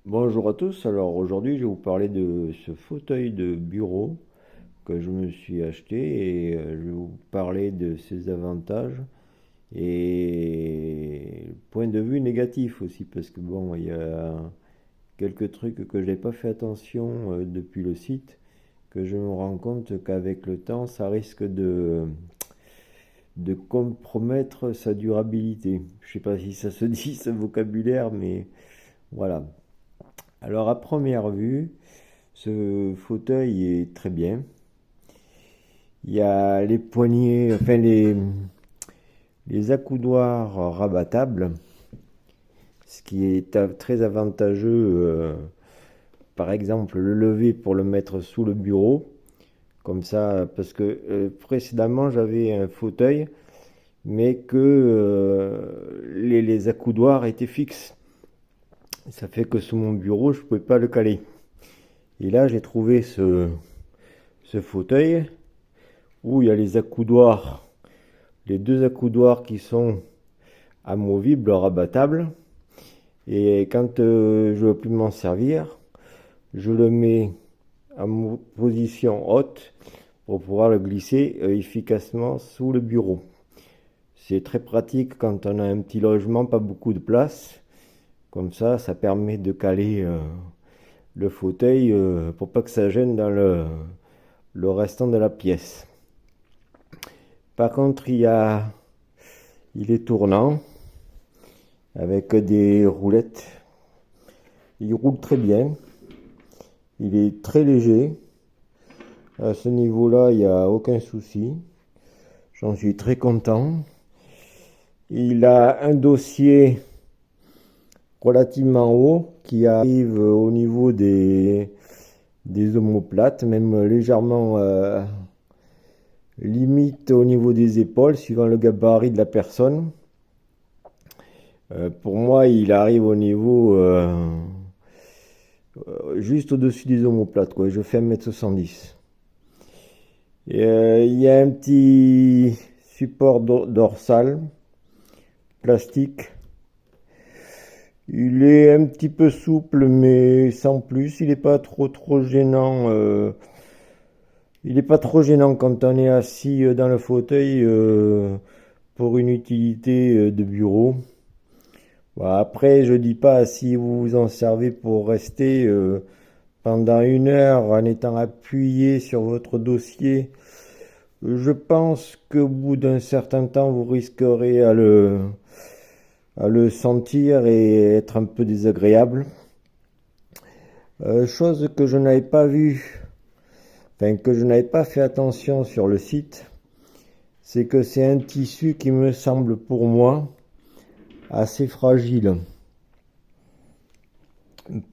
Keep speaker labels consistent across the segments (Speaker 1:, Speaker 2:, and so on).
Speaker 1: Bonjour à tous, alors aujourd'hui je vais vous parler de ce fauteuil de bureau que je me suis acheté et je vais vous parler de ses avantages et point de vue négatif aussi parce que bon il y a quelques trucs que je n'ai pas fait attention depuis le site que je me rends compte qu'avec le temps ça risque de compromettre sa durabilité. Je sais pas si ça se dit ce vocabulaire mais voilà. Alors à première vue, ce fauteuil est très bien. Il y a les poignées, enfin les accoudoirs rabattables, ce qui est très avantageux. Par exemple, le lever pour le mettre sous le bureau, comme ça, parce que précédemment j'avais un fauteuil, mais que les accoudoirs étaient fixes. Ça fait que sous mon bureau, je ne pouvais pas le caler. Et là, j'ai trouvé ce fauteuil où il y a les accoudoirs, les deux accoudoirs qui sont amovibles, rabattables. Et quand je ne veux plus m'en servir, je le mets en position haute pour pouvoir le glisser efficacement sous le bureau. C'est très pratique quand on a un petit logement, pas beaucoup de place. Comme ça permet de caler le fauteuil pour pas que ça gêne dans le restant de la pièce. Par contre, il est tournant avec des roulettes. Il roule très bien. Il est très léger. À ce niveau-là, il n'y a aucun souci. J'en suis très content. Il a un dossier relativement haut qui arrive au niveau des omoplates, même légèrement limite au niveau des épaules, suivant le gabarit de la personne. Pour moi, il arrive au niveau juste au-dessus des omoplates, quoi. Je fais 1m70. Et, il y a un petit support dorsal, plastique. Il est un petit peu souple, mais sans plus. Il n'est pas trop gênant. Il n'est pas trop gênant quand on est assis dans le fauteuil pour une utilité de bureau. Voilà, après, je dis pas si vous vous en servez pour rester pendant 1 heure en étant appuyé sur votre dossier. Je pense qu'au bout d'un certain temps, vous risquerez à le sentir et être un peu désagréable. Chose que je n'avais pas vue, enfin que je n'avais pas fait attention sur le site, c'est que c'est un tissu qui me semble pour moi assez fragile.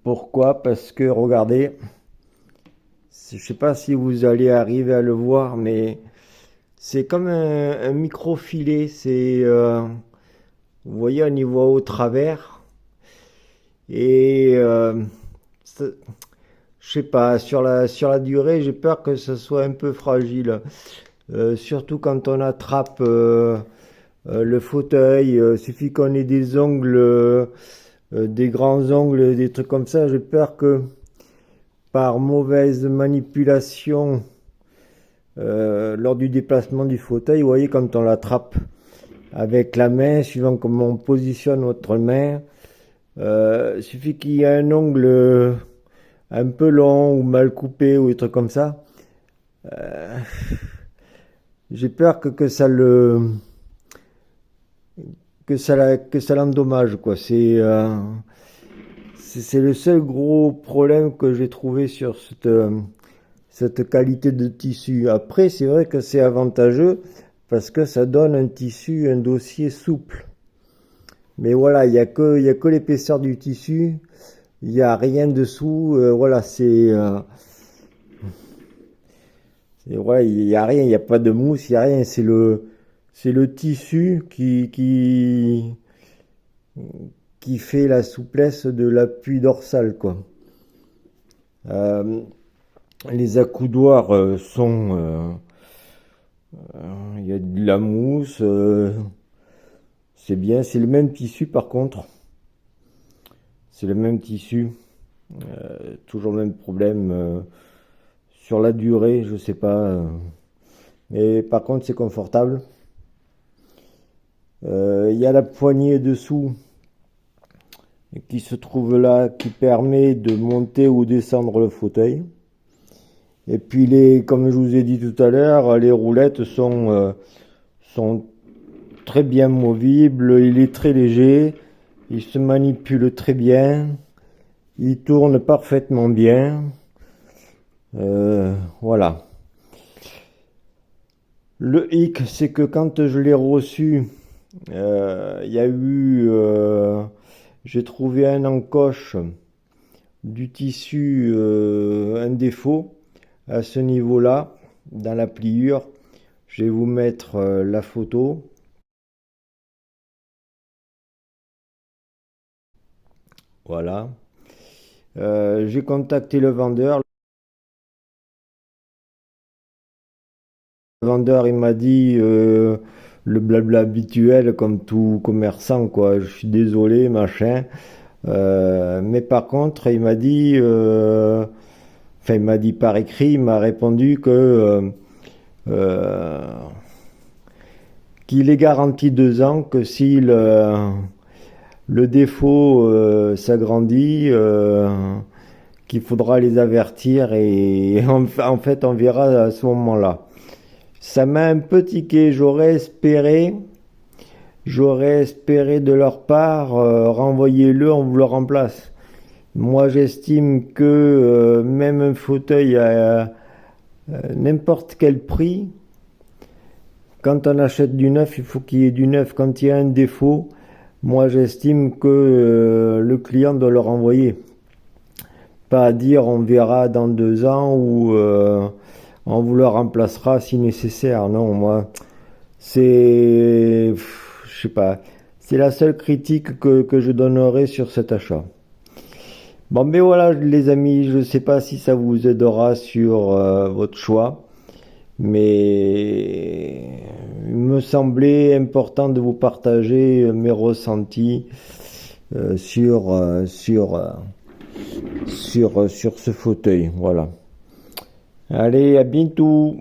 Speaker 1: Pourquoi? Parce que regardez, je ne sais pas si vous allez arriver à le voir, mais c'est comme un micro-filet. Vous voyez, on y voit au travers. Et je sais pas, sur la durée, j'ai peur que ce soit un peu fragile. Surtout quand on attrape le fauteuil. Suffit qu'on ait des ongles, des grands ongles, des trucs comme ça. J'ai peur que par mauvaise manipulation lors du déplacement du fauteuil, vous voyez, quand on l'attrape avec la main, suivant comment on positionne notre main, suffit qu'il y ait un ongle un peu long ou mal coupé ou des trucs comme ça. J'ai peur que ça l'endommage, quoi. C'est le seul gros problème que j'ai trouvé sur cette qualité de tissu. Après, c'est vrai que c'est avantageux parce que ça donne un tissu, un dossier souple. Mais voilà, il y a que l'épaisseur du tissu. Il n'y a rien dessous. Voilà, ouais, il n'y a rien. Il n'y a pas de mousse, il n'y a rien. C'est le tissu qui fait la souplesse de l'appui dorsal, quoi. Euh, les accoudoirs il y a de la mousse, c'est bien, c'est le même tissu par contre, c'est le même tissu. Toujours le même problème sur la durée, je sais pas. Mais par contre, c'est confortable. Il y a la poignée dessous qui se trouve là, qui permet de monter ou descendre le fauteuil. Et puis comme je vous ai dit tout à l'heure, les roulettes sont très bien movibles. Il est très léger, il se manipule très bien, il tourne parfaitement bien. Voilà. Le hic, c'est que quand je l'ai reçu, il y a eu, j'ai trouvé un encoche du tissu, un défaut à ce niveau-là, dans la pliure. Je vais vous mettre la photo. Voilà. J'ai contacté le vendeur. Le vendeur, il m'a dit le blabla habituel, comme tout commerçant, quoi. Je suis désolé, machin. Mais par contre, il m'a dit, enfin, il m'a dit par écrit, il m'a répondu que qu'il est garanti 2 ans, que si le défaut s'agrandit, qu'il faudra les avertir et en fait, on verra à ce moment-là. Ça m'a un peu tiqué, j'aurais espéré de leur part, renvoyez-le, on vous le remplace. Moi, j'estime que même un fauteuil à n'importe quel prix, quand on achète du neuf, il faut qu'il y ait du neuf. Quand il y a un défaut, moi, j'estime que le client doit le renvoyer. Pas dire on verra dans 2 ans ou on vous le remplacera si nécessaire. Non, moi, je sais pas, c'est la seule critique que je donnerai sur cet achat. Bon, mais voilà, les amis, je sais pas si ça vous aidera sur votre choix, mais il me semblait important de vous partager mes ressentis sur ce fauteuil. Voilà. Allez, à bientôt.